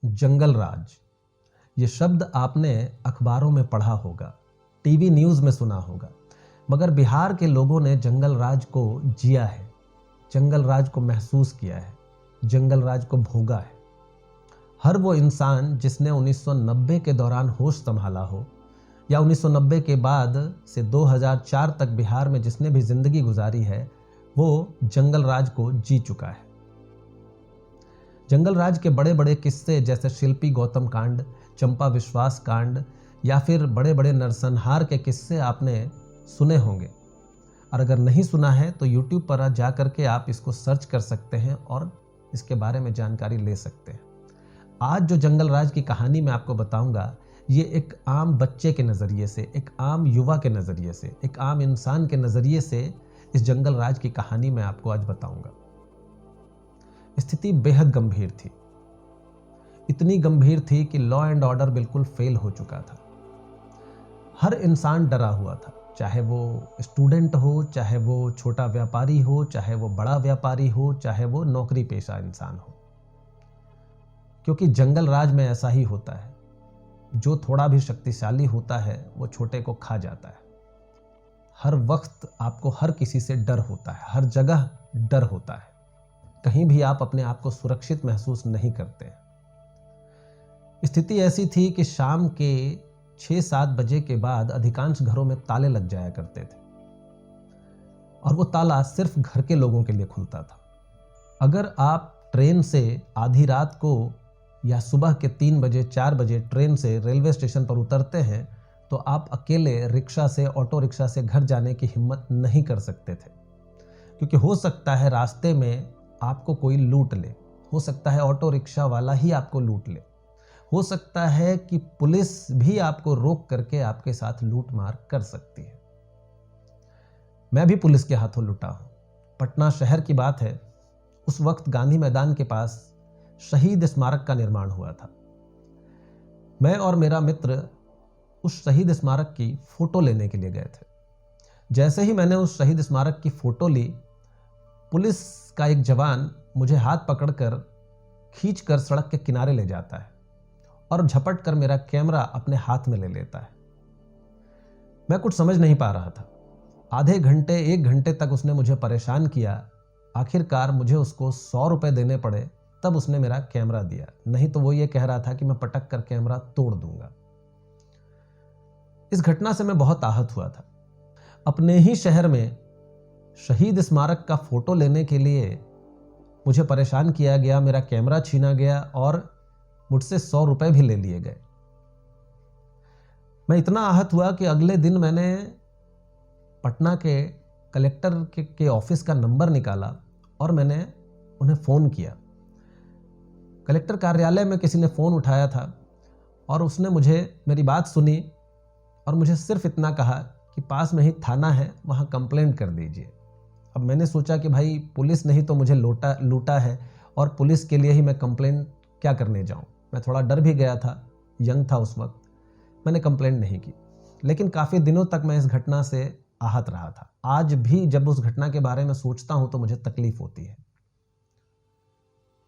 जंगल राज, ये शब्द आपने अखबारों में पढ़ा होगा, टीवी न्यूज़ में सुना होगा, मगर बिहार के लोगों ने जंगल राज को जिया है, जंगल राज को महसूस किया है, जंगल राज को भोगा है। हर वो इंसान जिसने 1990 के दौरान होश संभाला हो या 1990 के बाद से 2004 तक बिहार में जिसने भी जिंदगी गुजारी है, वो जंगल राज को जी चुका है। जंगल राज के बड़े बड़े किस्से जैसे शिल्पी गौतम कांड, चंपा विश्वास कांड या फिर बड़े बड़े नरसंहार के किस्से आपने सुने होंगे, और अगर नहीं सुना है तो YouTube पर जा करके आप इसको सर्च कर सकते हैं और इसके बारे में जानकारी ले सकते हैं। आज जो जंगल राज की कहानी मैं आपको बताऊंगा, ये एक आम बच्चे के नज़रिए से, एक आम युवा के नज़रिए से, एक आम इंसान के नज़रिए से इस जंगल राज की कहानी मैं आपको आज बताऊंगा। स्थिति बेहद गंभीर थी, इतनी गंभीर थी कि लॉ एंड ऑर्डर बिल्कुल फेल हो चुका था। हर इंसान डरा हुआ था, चाहे वो स्टूडेंट हो, चाहे वो छोटा व्यापारी हो, चाहे वो बड़ा व्यापारी हो, चाहे वो नौकरी पेशा इंसान हो, क्योंकि जंगल राज में ऐसा ही होता है। जो थोड़ा भी शक्तिशाली होता है वो छोटे को खा जाता है। हर वक्त आपको हर किसी से डर होता है, हर जगह डर होता है, कहीं भी आप अपने आप को सुरक्षित महसूस नहीं करते। स्थिति ऐसी थी कि शाम के 6-7 बजे के बाद अधिकांश घरों में ताले लग जाया करते थे, और वो ताला सिर्फ घर के लोगों के लिए खुलता था। अगर आप ट्रेन से आधी रात को या सुबह के 3 बजे 4 बजे ट्रेन से रेलवे स्टेशन पर उतरते हैं तो आप अकेले रिक्शा से, ऑटो रिक्शा से घर जाने की हिम्मत नहीं कर सकते थे, क्योंकि हो सकता है रास्ते में आपको कोई लूट ले, हो सकता है ऑटो रिक्शा वाला ही आपको लूट ले, हो सकता है कि पुलिस भी आपको रोक करके आपके साथ लूट मार कर सकती है। मैं भी पुलिस के हाथों लुटा हूं। पटना शहर की बात है, उस वक्त गांधी मैदान के पास शहीद स्मारक का निर्माण हुआ था। मैं और मेरा मित्र उस शहीद स्मारक की फोटो लेने के लिए गए थे। जैसे ही मैंने उस शहीद स्मारक की फोटो ली, पुलिस का एक जवान मुझे हाथ पकड़कर खींचकर सड़क के किनारे ले जाता है और झपट कर मेरा कैमरा अपने हाथ में ले लेता है। मैं कुछ समझ नहीं पा रहा था। आधे घंटे 1 घंटे तक उसने मुझे परेशान किया। आखिरकार मुझे उसको 100 रुपए देने पड़े, तब उसने मेरा कैमरा दिया, नहीं तो वो ये कह रहा था कि मैं पटक कर कैमरा तोड़ दूंगा। इस घटना से मैं बहुत आहत हुआ था। अपने ही शहर में शहीद स्मारक का फोटो लेने के लिए मुझे परेशान किया गया, मेरा कैमरा छीना गया और मुझसे 100 रुपए भी ले लिए गए। मैं इतना आहत हुआ कि अगले दिन मैंने पटना के कलेक्टर के ऑफिस का नंबर निकाला और मैंने उन्हें फ़ोन किया। कलेक्टर कार्यालय में किसी ने फ़ोन उठाया था और उसने मुझे मेरी बात सुनी और मुझे सिर्फ इतना कहा कि पास में ही थाना है, वहाँ कंप्लेंट कर दीजिए। अब मैंने सोचा कि भाई पुलिस नहीं तो मुझे लूटा है, और पुलिस के लिए ही मैं कंप्लेंट क्या करने जाऊँ। मैं थोड़ा डर भी गया था, यंग था उस वक्त। मैंने कंप्लेंट नहीं की, लेकिन काफ़ी दिनों तक मैं इस घटना से आहत रहा था। आज भी जब उस घटना के बारे में सोचता हूँ तो मुझे तकलीफ होती है।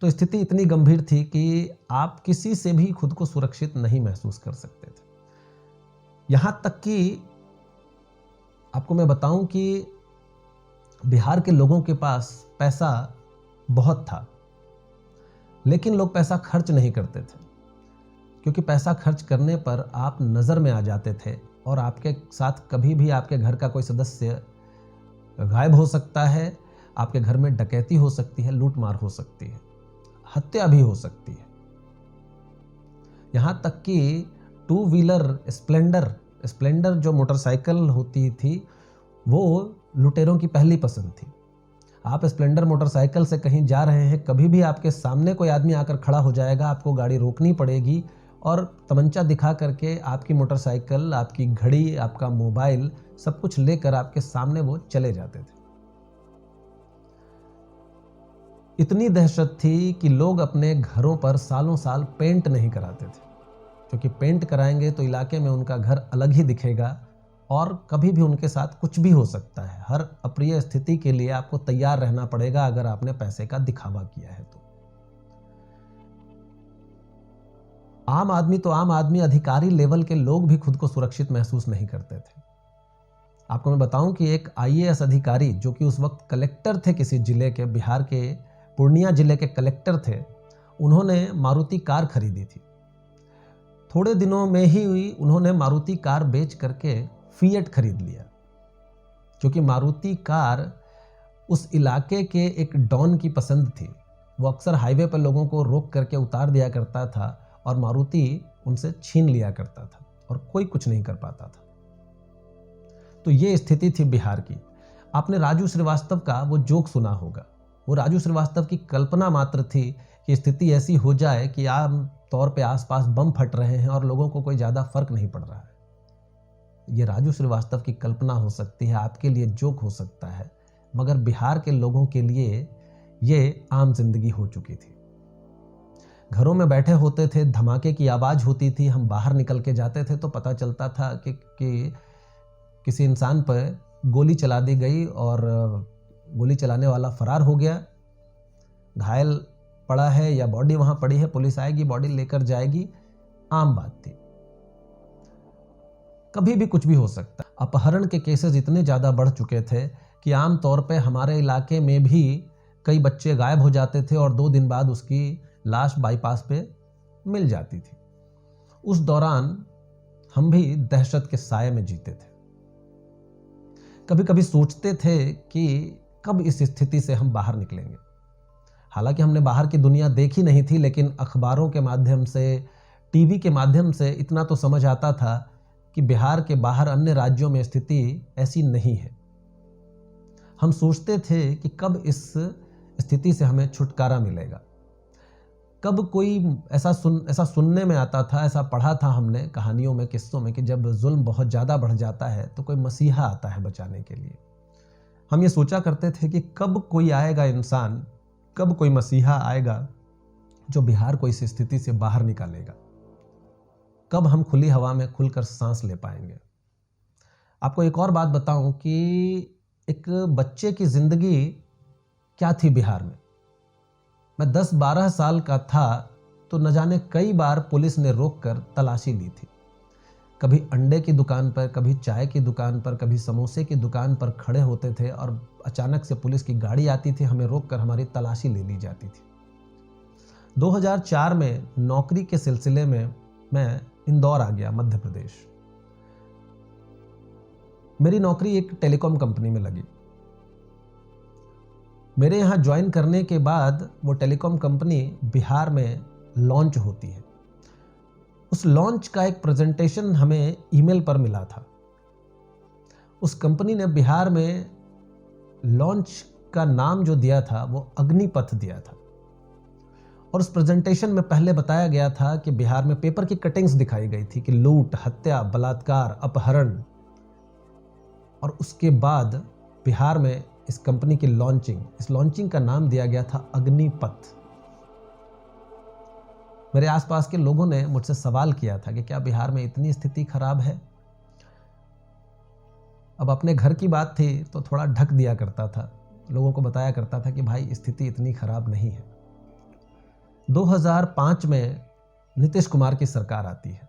तो स्थिति इतनी गंभीर थी कि आप किसी से भी खुद को सुरक्षित नहीं महसूस कर सकते थे। यहां तक कि आपको मैं बताऊं कि बिहार के लोगों के पास पैसा बहुत था, लेकिन लोग पैसा खर्च नहीं करते थे, क्योंकि पैसा खर्च करने पर आप नज़र में आ जाते थे और आपके साथ कभी भी आपके घर का कोई सदस्य गायब हो सकता है, आपके घर में डकैती हो सकती है, लूटमार हो सकती है, हत्या भी हो सकती है। यहाँ तक कि 2 व्हीलर स्प्लेंडर जो मोटरसाइकिल होती थी, वो लुटेरों की पहली पसंद थी। आप स्प्लेंडर मोटरसाइकिल से कहीं जा रहे हैं, कभी भी आपके सामने कोई आदमी आकर खड़ा हो जाएगा, आपको गाड़ी रोकनी पड़ेगी और तमंचा दिखा करके आपकी मोटरसाइकिल, आपकी घड़ी, आपका मोबाइल, सब कुछ लेकर आपके सामने वो चले जाते थे। इतनी दहशत थी कि लोग अपने घरों पर सालों साल पेंट नहीं कराते थे, क्योंकि पेंट कराएंगे तो इलाके में उनका घर अलग ही दिखेगा और कभी भी उनके साथ कुछ भी हो सकता है। हर अप्रिय स्थिति के लिए आपको तैयार रहना पड़ेगा अगर आपने पैसे का दिखावा किया है तो। आम आदमी तो आम आदमी, अधिकारी लेवल के लोग भी खुद को सुरक्षित महसूस नहीं करते थे। आपको मैं बताऊं कि एक आईएएस अधिकारी जो कि उस वक्त कलेक्टर थे किसी जिले के, बिहार के पूर्णिया जिले के कलेक्टर थे, उन्होंने मारुति कार खरीदी थी। थोड़े दिनों में ही उन्होंने मारुति कार बेच करके फिएट खरीद लिया, क्योंकि मारुति कार उस इलाके के एक डॉन की पसंद थी। वो अक्सर हाईवे पर लोगों को रोक करके उतार दिया करता था और मारुति उनसे छीन लिया करता था और कोई कुछ नहीं कर पाता था। तो ये स्थिति थी बिहार की। आपने राजू श्रीवास्तव का वो जोक सुना होगा। वो राजू श्रीवास्तव की कल्पना मात्र थी कि स्थिति ऐसी हो जाए कि आम तौर पे आसपास बम फट रहे हैं और लोगों को कोई ज़्यादा फर्क नहीं पड़ रहा है। ये राजू श्रीवास्तव की कल्पना हो सकती है, आपके लिए जोक हो सकता है, मगर बिहार के लोगों के लिए ये आम जिंदगी हो चुकी थी। घरों में बैठे होते थे, धमाके की आवाज़ होती थी, हम बाहर निकल के जाते थे तो पता चलता था कि किसी इंसान पर गोली चला दी गई और गोली चलाने वाला फरार हो गया, घायल पड़ा है या बॉडी वहां पड़ी है, पुलिस आएगी, बॉडी लेकर जाएगी, आम बात थी। कभी भी कुछ भी हो सकता। अपहरण के केसेस इतने ज़्यादा बढ़ चुके थे कि आम तौर पे हमारे इलाके में भी कई बच्चे गायब हो जाते थे और 2 दिन बाद उसकी लाश बाईपास पे मिल जाती थी। उस दौरान हम भी दहशत के साए में जीते थे। कभी कभी सोचते थे कि कब इस स्थिति से हम बाहर निकलेंगे। हालांकि हमने बाहर की दुनिया देखी नहीं थी, लेकिन अखबारों के माध्यम से, टीवी के माध्यम से इतना तो समझ आता था कि बिहार के बाहर अन्य राज्यों में स्थिति ऐसी नहीं है। हम सोचते थे कि कब इस स्थिति से हमें छुटकारा मिलेगा। कब कोई ऐसा सुनने में आता था, ऐसा पढ़ा था हमने कहानियों में, किस्सों में, कि जब जुल्म बहुत ज़्यादा बढ़ जाता है तो कोई मसीहा आता है बचाने के लिए। हम ये सोचा करते थे कि कब कोई आएगा इंसान, कब कोई मसीहा आएगा जो बिहार को इस स्थिति से बाहर निकालेगा, कब हम खुली हवा में खुलकर सांस ले पाएंगे। आपको एक और बात बताऊं कि एक बच्चे की ज़िंदगी क्या थी बिहार में। मैं 10-12 साल का था तो न जाने कई बार पुलिस ने रोककर तलाशी ली थी। कभी अंडे की दुकान पर, कभी चाय की दुकान पर, कभी समोसे की दुकान पर खड़े होते थे और अचानक से पुलिस की गाड़ी आती थी, हमें रोककर हमारी तलाशी ले ली जाती थी। 2004 में नौकरी के सिलसिले में मैं इंदौर आ गया, मध्य प्रदेश। मेरी नौकरी एक टेलीकॉम कंपनी में लगी। मेरे यहाँ ज्वाइन करने के बाद वो टेलीकॉम कंपनी बिहार में लॉन्च होती है। उस लॉन्च का एक प्रेजेंटेशन हमें ईमेल पर मिला था। उस कंपनी ने बिहार में लॉन्च का नाम जो दिया था वो अग्निपथ दिया था। और उस प्रेजेंटेशन में पहले बताया गया था कि बिहार में पेपर की कटिंग्स दिखाई गई थी कि लूट, हत्या, बलात्कार, अपहरण, और उसके बाद बिहार में इस कंपनी की इस लॉन्चिंग का नाम दिया गया था अग्निपथ। मेरे आसपास के लोगों ने मुझसे सवाल किया था कि क्या बिहार में इतनी स्थिति खराब है। अब अपने घर की बात थी तो थोड़ा ढक दिया करता था, लोगों को बताया करता था कि भाई स्थिति इतनी खराब नहीं है। 2005 में नीतीश कुमार की सरकार आती है।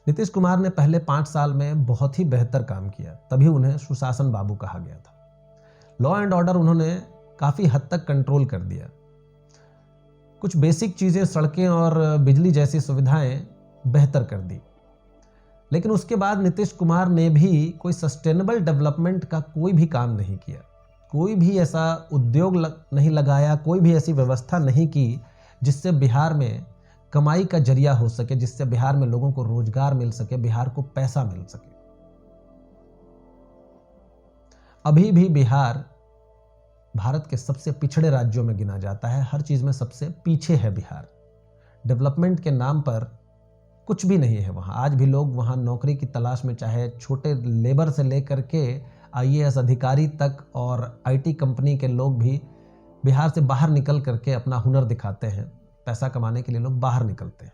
नीतीश कुमार ने पहले 5 साल में बहुत ही बेहतर काम किया, तभी उन्हें सुशासन बाबू कहा गया था। लॉ एंड ऑर्डर उन्होंने काफ़ी हद तक कंट्रोल कर दिया। कुछ बेसिक चीज़ें, सड़कें और बिजली जैसी सुविधाएं बेहतर कर दी। लेकिन उसके बाद नीतीश कुमार ने भी कोई सस्टेनेबल डेवलपमेंट का कोई भी काम नहीं किया, कोई भी ऐसा उद्योग नहीं लगाया, कोई भी ऐसी व्यवस्था नहीं की जिससे बिहार में कमाई का जरिया हो सके, जिससे बिहार में लोगों को रोजगार मिल सके, बिहार को पैसा मिल सके। अभी भी बिहार भारत के सबसे पिछड़े राज्यों में गिना जाता है। हर चीज़ में सबसे पीछे है बिहार। डेवलपमेंट के नाम पर कुछ भी नहीं है वहाँ। आज भी लोग वहाँ नौकरी की तलाश में, चाहे छोटे लेबर से लेकर के आईएएस अधिकारी तक और आईटी कंपनी के लोग भी बिहार से बाहर निकल करके अपना हुनर दिखाते हैं। पैसा कमाने के लिए लोग बाहर निकलते हैं।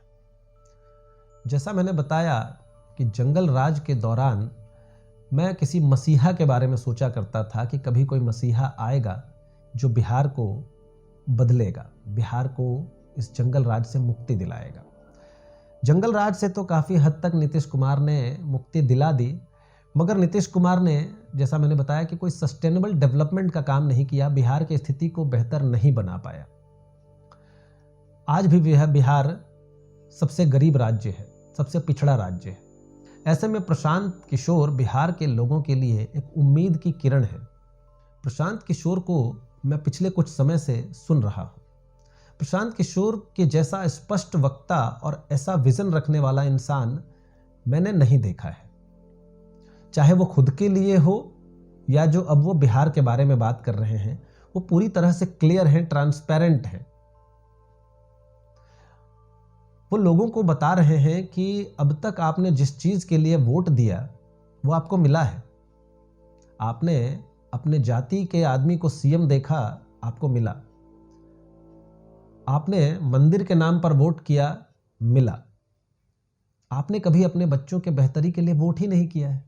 जैसा मैंने बताया कि जंगल राज के दौरान मैं किसी मसीहा के बारे में सोचा करता था कि कभी कोई मसीहा आएगा जो बिहार को बदलेगा, बिहार को इस जंगल राज से मुक्ति दिलाएगा। जंगल राज से तो काफ़ी हद तक नीतीश कुमार ने मुक्ति दिला दी, मगर नीतीश कुमार ने, जैसा मैंने बताया, कि कोई सस्टेनेबल डेवलपमेंट का काम नहीं किया, बिहार की स्थिति को बेहतर नहीं बना पाया। आज भी बिहार सबसे गरीब राज्य है, सबसे पिछड़ा राज्य है। ऐसे में प्रशांत किशोर बिहार के लोगों के लिए एक उम्मीद की किरण है। प्रशांत किशोर को मैं पिछले कुछ समय से सुन रहा हूँ। प्रशांत किशोर के जैसा स्पष्ट वक्ता और ऐसा विजन रखने वाला इंसान मैंने नहीं देखा है, चाहे वो खुद के लिए हो या जो अब वो बिहार के बारे में बात कर रहे हैं। वो पूरी तरह से क्लियर हैं, ट्रांसपेरेंट हैं। वो लोगों को बता रहे हैं कि अब तक आपने जिस चीज़ के लिए वोट दिया वो आपको मिला है। आपने अपने जाति के आदमी को सीएम देखा, आपको मिला। आपने मंदिर के नाम पर वोट किया, मिला। आपने कभी अपने बच्चों के बेहतरी के लिए वोट ही नहीं किया है।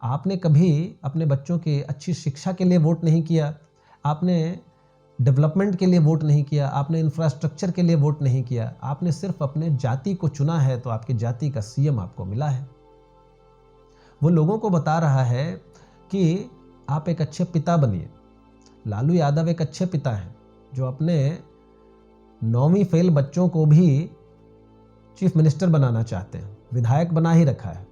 आपने कभी अपने बच्चों की अच्छी शिक्षा के लिए वोट नहीं किया। आपने डेवलपमेंट के लिए वोट नहीं किया। आपने इंफ्रास्ट्रक्चर के लिए वोट नहीं किया। आपने सिर्फ अपने जाति को चुना है, तो आपकी जाति का सीएम आपको मिला है। वो लोगों को बता रहा है कि आप एक अच्छे पिता बनिए। लालू यादव एक अच्छे पिता हैं, जो अपने 9वीं फेल बच्चों को भी चीफ मिनिस्टर बनाना चाहते हैं। विधायक बना ही रखा है,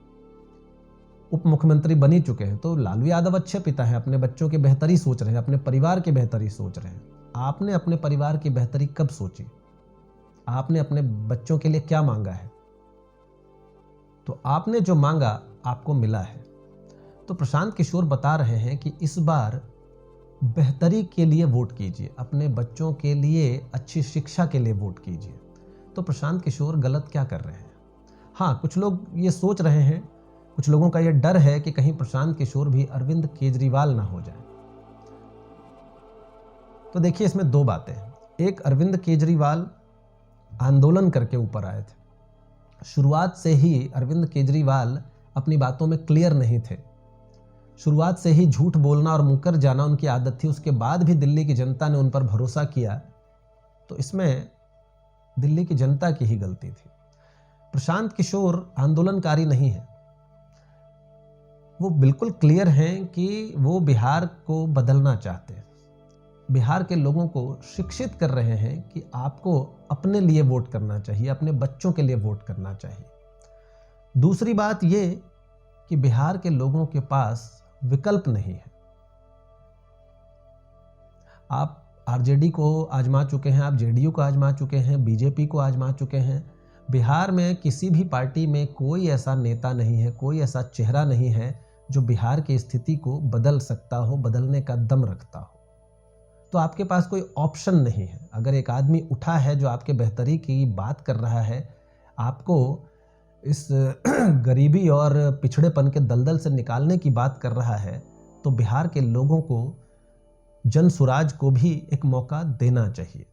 उप मुख्यमंत्री बन ही चुके हैं। तो लालू यादव अच्छे पिता हैं, अपने बच्चों की बेहतरी सोच रहे हैं, अपने परिवार की बेहतरी सोच रहे हैं। आपने अपने परिवार की बेहतरी कब सोची? आपने अपने बच्चों के लिए क्या मांगा है? तो आपने जो मांगा आपको मिला है। तो प्रशांत किशोर बता रहे हैं कि इस बार बेहतरी के लिए वोट कीजिए, अपने बच्चों के लिए अच्छी शिक्षा के लिए वोट कीजिए। तो प्रशांत किशोर गलत क्या कर रहे हैं? हाँ, कुछ लोग ये सोच रहे हैं, कुछ लोगों का ये डर है कि कहीं प्रशांत किशोर भी अरविंद केजरीवाल ना हो जाए। तो देखिए, इसमें दो बातें हैं। एक, अरविंद केजरीवाल आंदोलन करके ऊपर आए थे। शुरुआत से ही अरविंद केजरीवाल अपनी बातों में क्लियर नहीं थे। शुरुआत से ही झूठ बोलना और मुकर जाना उनकी आदत थी। उसके बाद भी दिल्ली की जनता ने उन पर भरोसा किया, तो इसमें दिल्ली की जनता की ही गलती थी। प्रशांत किशोर आंदोलनकारी नहीं है। वो बिल्कुल क्लियर हैं कि वो बिहार को बदलना चाहते हैं। बिहार के लोगों को शिक्षित कर रहे हैं कि आपको अपने लिए वोट करना चाहिए, अपने बच्चों के लिए वोट करना चाहिए। दूसरी बात ये कि बिहार के लोगों के पास विकल्प नहीं है। आप आरजेडी को आजमा चुके हैं, आप जेडीयू को आजमा चुके हैं, बीजेपी को आजमा चुके हैं। बिहार में किसी भी पार्टी में कोई ऐसा नेता नहीं है, कोई ऐसा चेहरा नहीं है जो बिहार की स्थिति को बदल सकता हो, बदलने का दम रखता हो। तो आपके पास कोई ऑप्शन नहीं है। अगर एक आदमी उठा है जो आपके बेहतरी की बात कर रहा है, आपको इस गरीबी और पिछड़ेपन के दलदल से निकालने की बात कर रहा है, तो बिहार के लोगों को, जन सुराज को भी एक मौका देना चाहिए।